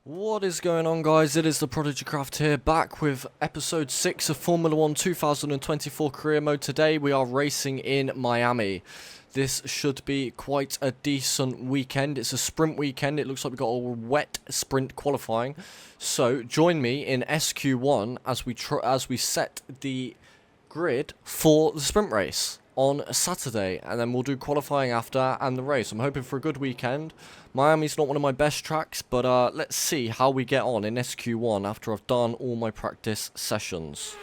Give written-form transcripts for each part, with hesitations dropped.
What is going on, guys? It is the ProdigyCraft here, back with episode 6 of Formula 1 2024 career mode. Today we are racing in Miami. This should be quite a decent weekend. It's a sprint weekend. It looks like we've got a wet sprint qualifying. So join me in SQ1 as we set the grid for the sprint race on Saturday, and then we'll do qualifying after and the race. I'm hoping for a good weekend. Miami's not one of my best tracks, but let's see how we get on in SQ1 after I've done all my practice sessions.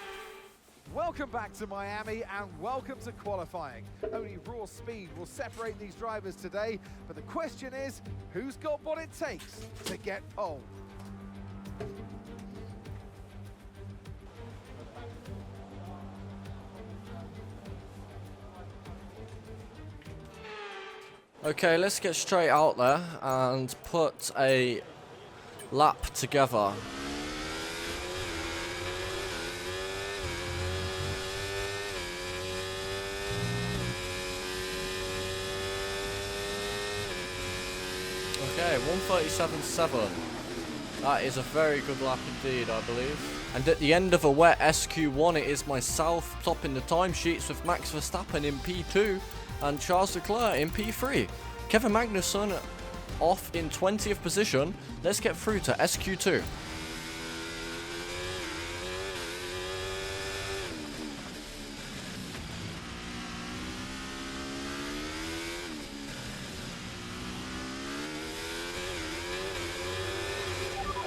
Welcome back to Miami and welcome to qualifying. Only raw speed will separate these drivers today, but the question is, who's got what it takes to get pole? Okay, let's get straight out there and put a lap together. Okay, 1:37.7. That is a very good lap indeed, I believe. And at the end of a wet SQ1, it is myself topping the timesheets with Max Verstappen in P2 and Charles Leclerc in P3. Kevin Magnussen off in 20th position. Let's get through to SQ2.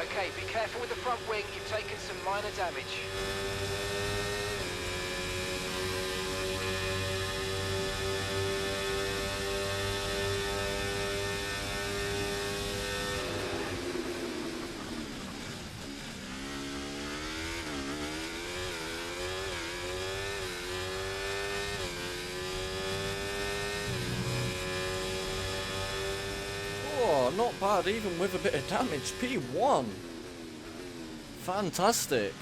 Okay, be careful with the front wing, you've taken some minor damage. Oh, not bad, even with a bit of damage. P1. Fantastic.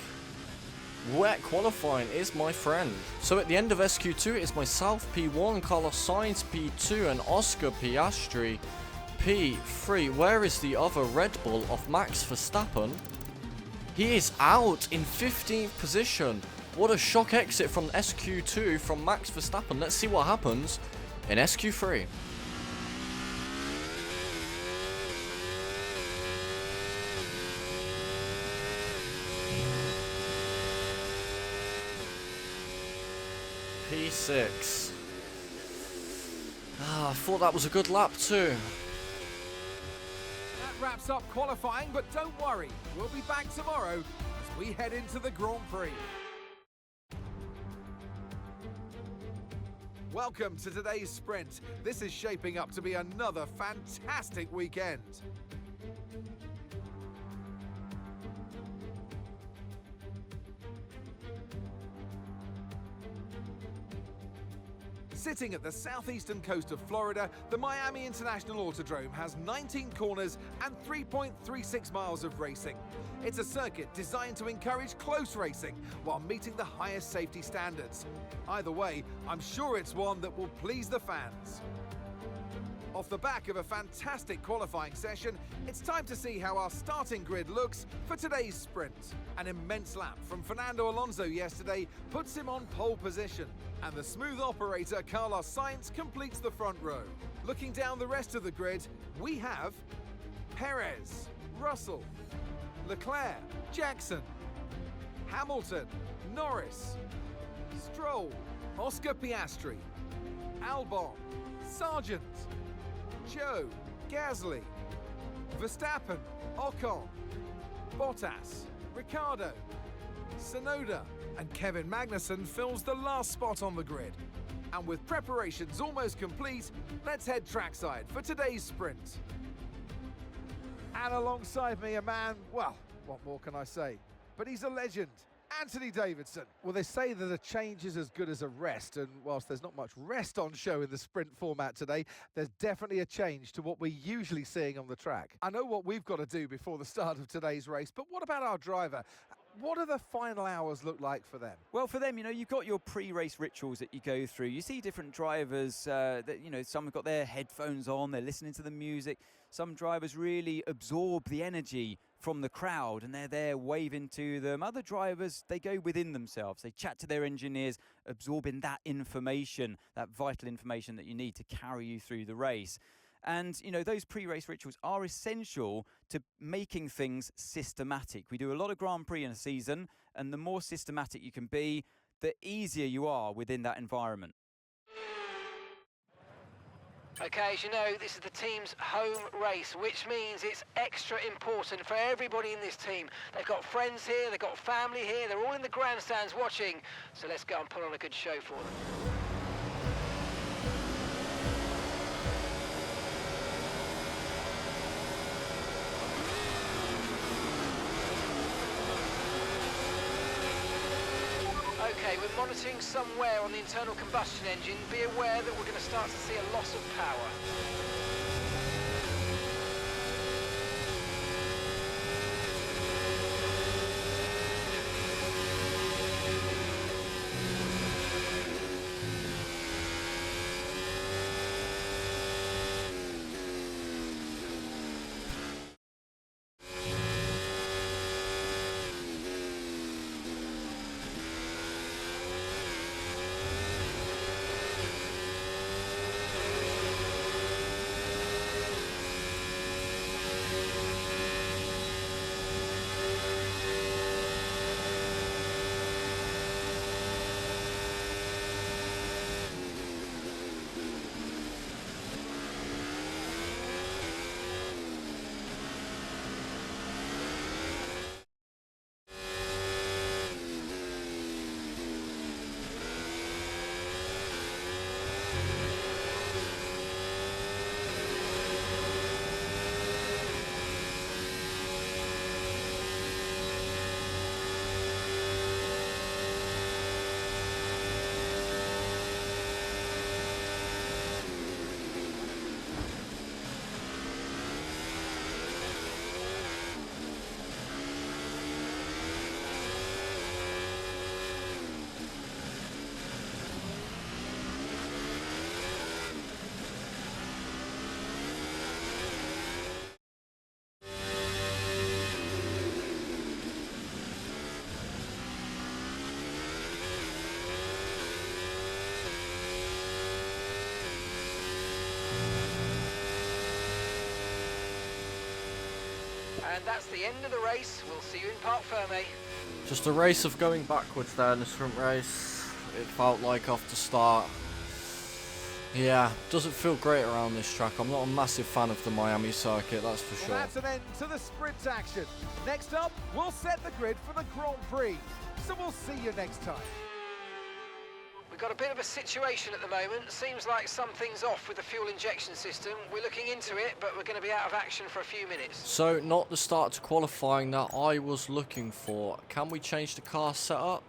Wet qualifying is my friend. So at the end of SQ2, it is myself P1, Carlos Sainz P2, and Oscar Piastri P3. Where is the other Red Bull of Max Verstappen? He is out in 15th position. What a shock exit from SQ2 from Max Verstappen. Let's see what happens in SQ3. P6. I thought that was a good lap too. That wraps up qualifying, but don't worry, we'll be back tomorrow as we head into the Grand Prix. Welcome to today's sprint. This is shaping up to be another fantastic weekend. Sitting at the southeastern coast of Florida, the Miami International Autodrome has 19 corners and 3.36 miles of racing. It's a circuit designed to encourage close racing while meeting the highest safety standards. Either way, I'm sure it's one that will please the fans. Off the back of a fantastic qualifying session, it's time to see how our starting grid looks for today's sprint. An immense lap from Fernando Alonso yesterday puts him on pole position, and the smooth operator Carlos Sainz completes the front row. Looking down the rest of the grid, we have Perez, Russell, Leclerc, Jackson, Hamilton, Norris, Stroll, Oscar Piastri, Albon, Sargent, Joe, Gasly, Verstappen, Ocon, Bottas, Ricciardo, Tsunoda, and Kevin Magnussen fills the last spot on the grid. And with preparations almost complete, let's head trackside for today's sprint. And alongside me, a man, well, what more can I say? But he's a legend. Anthony Davidson. Well, they say that a change is as good as a rest, and whilst there's not much rest on show in the sprint format today, there's definitely a change to what we're usually seeing on the track. I know what we've got to do before the start of today's race, but what about our driver? what do the final hours look like for them? Well, for them, you've got your pre-race rituals that you go through. You see different drivers that, some have got their headphones on, they're listening to the music. Some drivers really absorb the energy from the crowd and they're there waving to them. Other drivers, they go within themselves. They chat to their engineers, absorbing that information, that vital information that you need to carry you through the race. And, those pre-race rituals are essential to making things systematic. We do a lot of Grand Prix in a season, and the more systematic you can be, the easier you are within that environment. Okay, as you know, this is the team's home race, which means it's extra important for everybody in this team. They've got friends here, they've got family here, they're all in the grandstands watching. So let's go and put on a good show for them. Okay, we're monitoring some wear on the internal combustion engine. Be aware that we're going to start to see a loss of power. And that's the end of the race. We'll see you in Parc Fermé. Just a race of going backwards there in this front race. It felt like off the start. Yeah, doesn't feel great around this track. I'm not a massive fan of the Miami circuit, that's for sure. Well, that's an end to the sprint action. Next up, we'll set the grid for the Grand Prix. So we'll see you next time. We've got a bit of a situation at the moment. Seems like something's off with the fuel injection system. We're looking into it, but we're going to be out of action for a few minutes. So, not the start to qualifying that I was looking for. Can we change the car setup?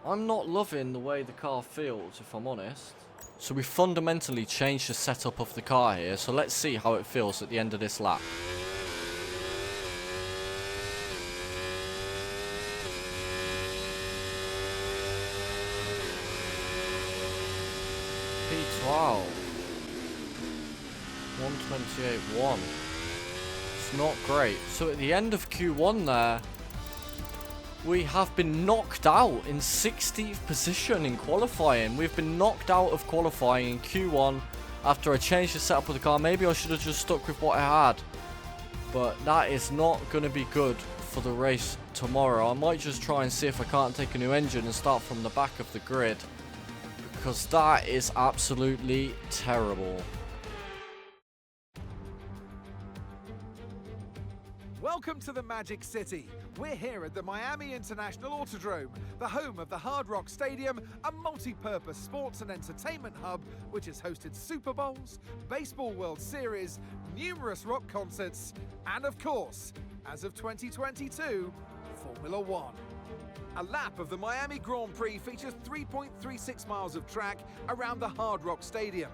I'm not loving the way the car feels, if I'm honest. So we fundamentally changed the setup of the car here. So let's see how it feels at the end of this lap. P12 128.1. It's not great. So at the end of Q1 there, we have been knocked out in 60th position in qualifying. We've been knocked out of qualifying in Q1 after I changed the setup of the car. Maybe I should have just stuck with what I had. But that is not going to be good for the race tomorrow. I might just try and see if I can't take a new engine and start from the back of the grid, because that is absolutely terrible. Welcome to the Magic City. We're here at the Miami International Autodrome, the home of the Hard Rock Stadium, a multi-purpose sports and entertainment hub which has hosted Super Bowls, Baseball World Series, numerous rock concerts, and of course, as of 2022, Formula One. A lap of the Miami Grand Prix features 3.36 miles of track around the Hard Rock Stadium,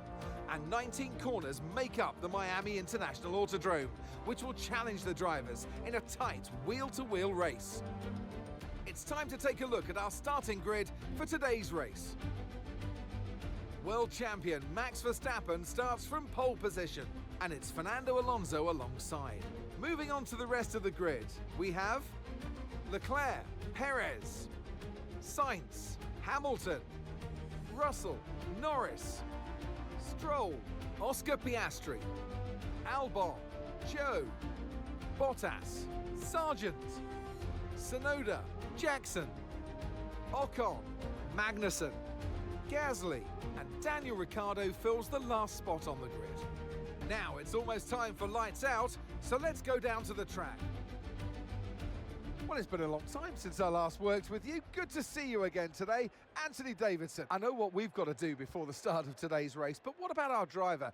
and 19 corners make up the Miami International Autodrome, which will challenge the drivers in a tight wheel-to-wheel race. It's time to take a look at our starting grid for today's race. World champion Max Verstappen starts from pole position, and it's Fernando Alonso alongside. Moving on to the rest of the grid, we have Leclerc, Perez, Sainz, Hamilton, Russell, Norris, Stroll, Oscar Piastri, Albon, Joe, Bottas, Sargent, Tsunoda, Jackson, Ocon, Magnussen, Gasly, and Daniel Ricciardo fills the last spot on the grid. Now it's almost time for lights out, so let's go down to the track. Well, it's been a long time since I last worked with you. Good to see you again today. Anthony Davidson. I know what we've got to do before the start of today's race, but what about our driver?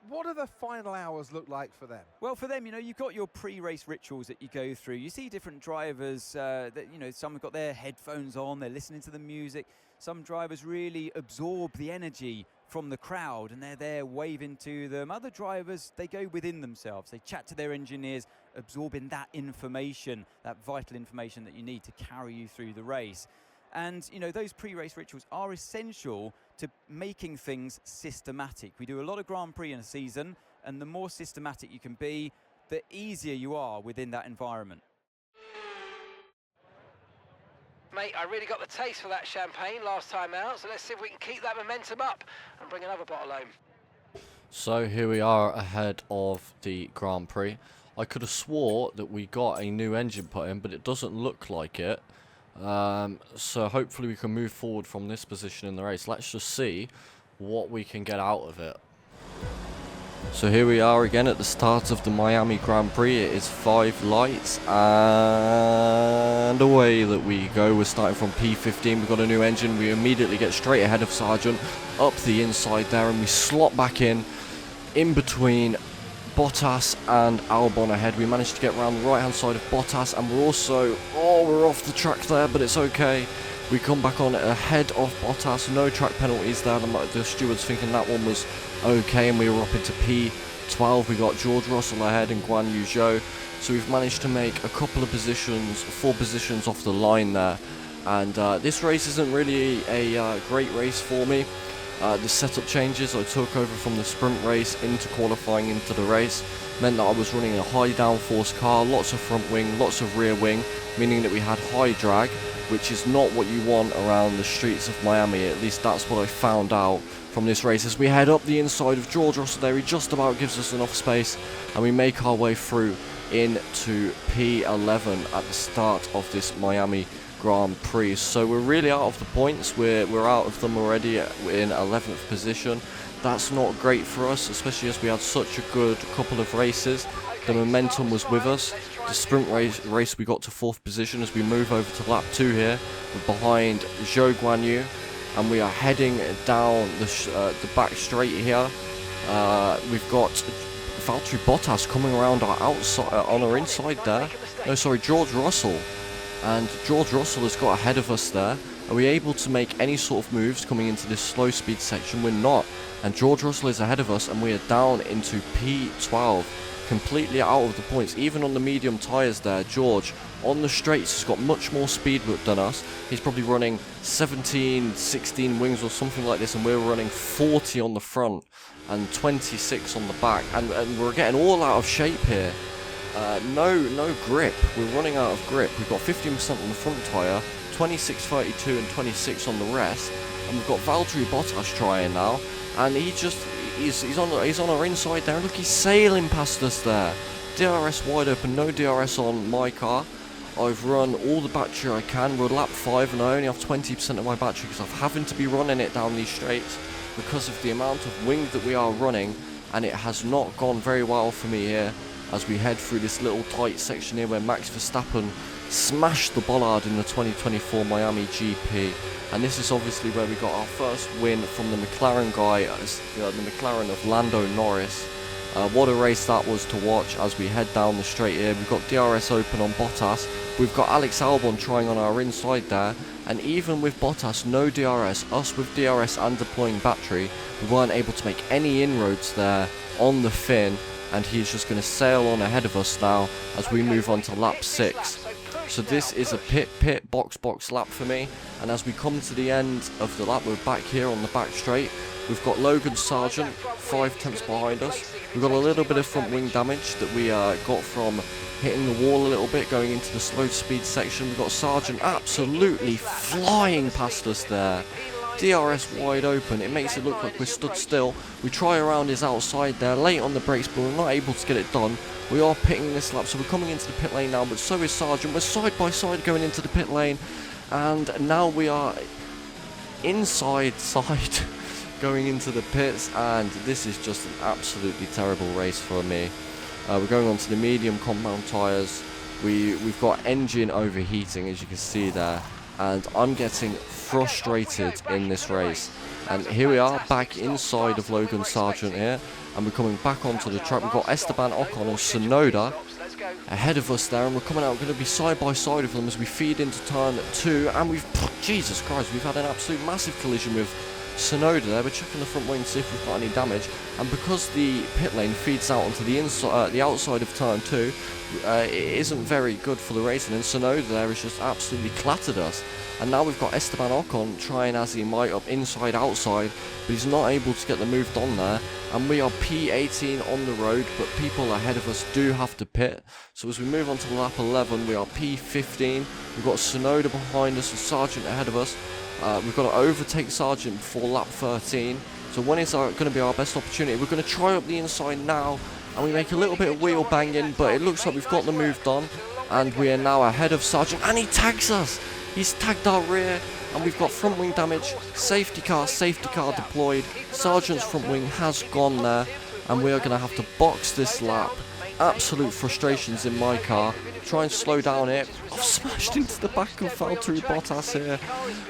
What do the final hours look like for them? Well, for them, you've got your pre-race rituals that you go through. You see different drivers that, some have got their headphones on, they're listening to the music. Some drivers really absorb the energy from the crowd and they're there waving to them. Other drivers, they go within themselves. They chat to their engineers, absorbing that information, that vital information that you need to carry you through the race. And, those pre-race rituals are essential to making things systematic. We do a lot of Grand Prix in a season, and the more systematic you can be, the easier you are within that environment. Mate, I really got the taste for that champagne last time out, so let's see if we can keep that momentum up and bring another bottle home. So here we are ahead of the Grand Prix. I could have swore that we got a new engine put in, but it doesn't look like it. So hopefully we can move forward from this position in the race. Let's just see what we can get out of it. So here we are again at the start of the Miami Grand Prix. It is 5 lights and away that we go. We're starting from P15. We've got a new engine. We immediately get straight ahead of Sargent up the inside there, and we slot back in between Bottas and Albon ahead. We managed to get around the right hand side of Bottas, and we're also, we're off the track there, but it's okay. We come back on ahead of Bottas, no track penalties there. The stewards thinking that one was okay, and we were up into P12. We got George Russell ahead and Guan Yu Zhou. So we've managed to make a couple of positions, 4 positions off the line there. And this race isn't really a great race for me. The setup changes I took over from the sprint race into qualifying into the race meant that I was running a high downforce car, lots of front wing, lots of rear wing, meaning that we had high drag, which is not what you want around the streets of Miami. At least that's what I found out from this race. As we head up the inside of George Russell there, he just about gives us enough space, and we make our way through into P11 at the start of this Miami Grand Prix. So we're really out of the points. We're out of them already in 11th position. That's not great for us, especially as we had such a good couple of races. The momentum was with us. The sprint race we got to 4th position. As we move over to lap 2 here, we're behind Zhou Guanyu, and we are heading down the back straight here. We've got Valtteri Bottas coming around our outside, on our inside there. No, sorry, George Russell. And George Russell has got ahead of us there. Are we able to make any sort of moves coming into this slow speed section? We're not. And George Russell is ahead of us, and we are down into P12. Completely out of the points. Even on the medium tyres there, George on the straights has got much more speed than us. He's probably running 17, 16 wings or something like this, and we're running 40 on the front and 26 on the back. And we're getting all out of shape here. No grip. We're running out of grip. We've got 15% on the front tyre, 26, 32 and 26 on the rest. And we've got Valtteri Bottas trying now, and he's on our inside there. Look, he's sailing past us there. DRS wide open, no DRS on my car. I've run all the battery I can. We're lap 5 and I only have 20% of my battery because I'm having to be running it down these straights because of the amount of wing that we are running, and it has not gone very well for me here as we head through this little tight section here where Max Verstappen smashed the bollard in the 2024 Miami GP. And this is obviously where we got our first win from the McLaren guy, the McLaren of Lando Norris. What a race that was to watch as we head down the straight here. We've got DRS open on Bottas. We've got Alex Albon trying on our inside there. And even with Bottas, no DRS, us with DRS and deploying battery, we weren't able to make any inroads there on the fin. And he's just going to sail on ahead of us now as we move on to lap 6. So this is a pit box lap for me, and as we come to the end of the lap, we're back here on the back straight. We've got Logan Sargent 5 tenths behind us. We've got a little bit of front wing damage that we got from hitting the wall a little bit going into the slow speed section. We've got Sargent absolutely flying past us there. DRS wide open, it makes it look like we're stood still. We try around his outside there, late on the brakes, but we're not able to get it done. We are pitting this lap, so we're coming into the pit lane now, but so is Sargent. We're side by side going into the pit lane, and now we are inside going into the pits, and this is just an absolutely terrible race for me. We're going on to the medium compound tyres. We've got engine overheating, as you can see there, and I'm getting frustrated in this race. And here we are back inside of Logan Sargent here, and we're coming back onto the track. We've got Esteban Ocon and Sonoda ahead of us there, and we're coming out, going to be side by side with them as we feed into turn 2, and Jesus Christ, we've had an absolute massive collision with Sonoda there. We're checking the front wing to see if we've got any damage, and because the pit lane feeds out onto the inside, the outside of turn 2, it isn't very good for the racing, and Sonoda there has just absolutely clattered us. And now we've got Esteban Ocon trying as he might up inside outside, but he's not able to get the move done there, and we are P18 on the road, but people ahead of us do have to pit. So as we move on to lap 11, we are P15. We've got Sonoda behind us and Sargent ahead of us. We've got to overtake Sargent before lap 13. So when is going to be our best opportunity? We're going to try up the inside now, and we make a little bit of wheel banging, but it looks like we've got the move done, and we are now ahead of Sargent, and he tags us. He's tagged our rear, and we've got front wing damage. Safety car deployed. Sargent's front wing has gone there, and we are going to have to box this lap. Absolute frustrations in my car. Try and slow down here. I've smashed into the back of Valtteri Bottas here.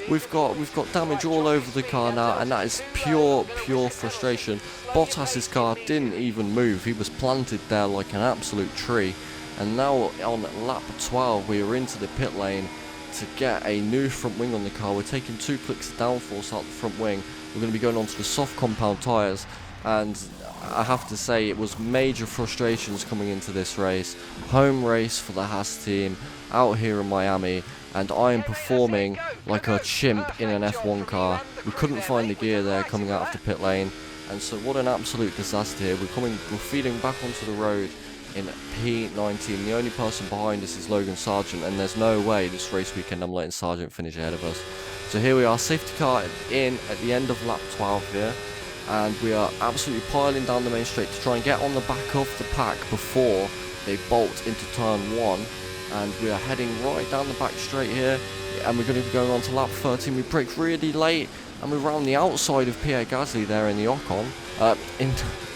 We've got damage all over the car now, and that is pure frustration. Bottas's car didn't even move. He was planted there like an absolute tree. And now on lap 12, we are into the pit lane to get a new front wing on the car. We're taking 2 clicks of downforce out the front wing. We're going to be going on to the soft compound tyres, and I have to say it was major frustrations coming into this race. Home race for the Haas team out here in Miami, and I am performing like a chimp in an F1 car. We couldn't find the gear there coming out of the pit lane, and so what an absolute disaster here. We're feeding back onto the road in P19. The only person behind us is Logan Sargent, and there's no way this race weekend I'm letting Sargent finish ahead of us. So here we are, safety car in at the end of lap 12 here, and we are absolutely piling down the main straight to try and get on the back of the pack before they bolt into turn 1, and we are heading right down the back straight here, and we're going to be going on to lap 13. We brake really late, and we're around the outside of Pierre Gasly there in the Ocon,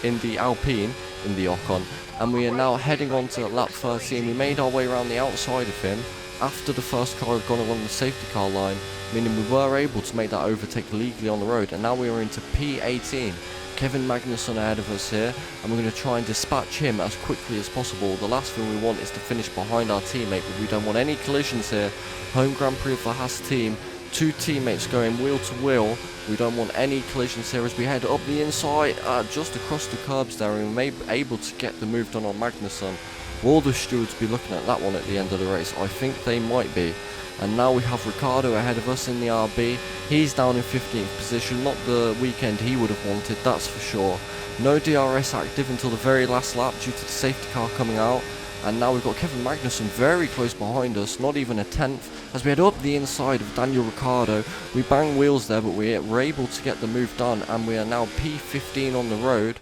in the Alpine, in the Ocon. And we are now heading on to lap 13. We made our way around the outside of him after the first car had gone along the safety car line, meaning we were able to make that overtake legally on the road. And now we are into P18. Kevin Magnussen ahead of us here, and we're going to try and dispatch him as quickly as possible. The last thing we want is to finish behind our teammate, but we don't want any collisions here. Home Grand Prix of the Haas team. 2 teammates going wheel to wheel. We don't want any collisions here as we head up the inside, just across the curbs there, and we may be able to get the move done on Magnussen. Will the stewards be looking at that one at the end of the race? I think they might be. And now we have Ricciardo ahead of us in the RB. He's down in 15th position, not the weekend he would have wanted, that's for sure. No DRS active until the very last lap due to the safety car coming out. And now we've got Kevin Magnussen very close behind us, not even a tenth. As we head up the inside of Daniel Ricciardo, we bang wheels there, but we're able to get the move done, and we are now P15 on the road.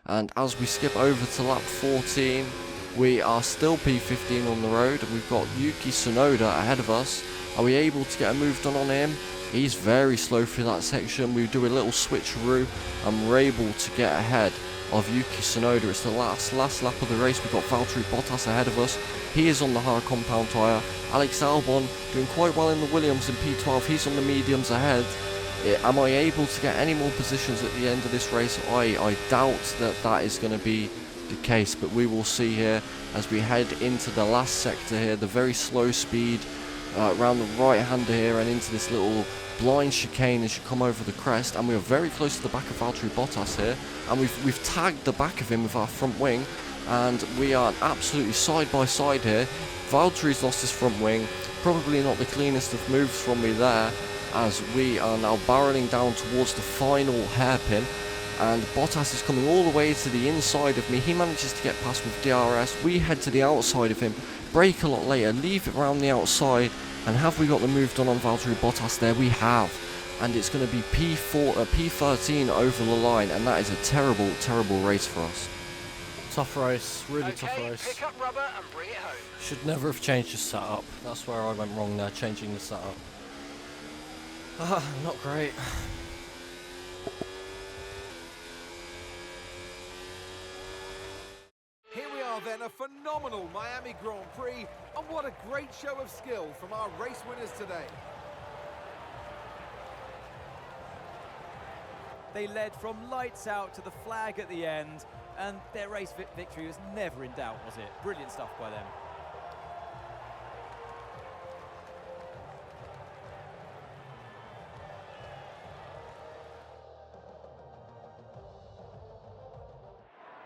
And as we skip over to lap 14, we are still P15 on the road, and we've got Yuki Tsunoda ahead of us. Are we able to get a move done on him? He's very slow through that section. We do a little switcheroo, and we're able to get ahead of Yuki Tsunoda. It's the last lap of the race. We've got Valtteri Bottas ahead of us. He is on the hard compound tyre. Alex Albon doing quite well in the Williams in P12. He's on the mediums ahead. Am I able to get any more positions at the end of this race? I doubt that is going to be the case, but we will see here as we head into the last sector here, the very slow speed around the right hander here and into this little blind chicane as you come over the crest, and we are very close to the back of Valtteri Bottas here, and we've tagged the back of him with our front wing, and we are absolutely side by side here. Valtteri's lost his front wing, probably not the cleanest of moves from me there, as we are now barreling down towards the final hairpin, and Bottas is coming all the way to the inside of me. He manages to get past with DRS. We head to the outside of him, brake a lot later, leave it around the outside, and have we got the move done on Valtteri Bottas there? We have, and it's going to be P13 over the line, and that is a terrible, terrible race for us. Tough race, really tough race. Pick up rubber and bring it home. Should never have changed the setup. That's where I went wrong there, changing the setup. Not great. Here we are then, a phenomenal Miami Grand Prix, and what a great show of skill from our race winners today. They led from lights out to the flag at the end, and their race victory was never in doubt, was it? Brilliant stuff by them.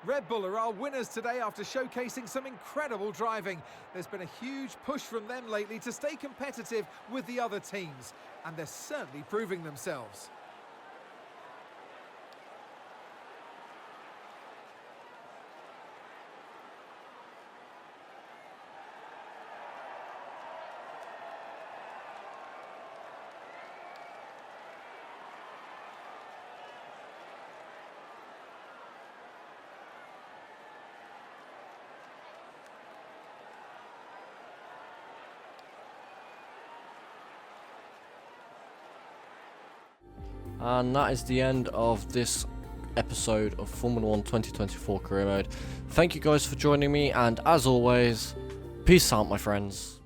Red Bull are our winners today after showcasing some incredible driving. There's been a huge push from them lately to stay competitive with the other teams, and they're certainly proving themselves. And that is the end of this episode of Formula 1 2024 Career Mode. Thank you guys for joining me, and as always, peace out, my friends.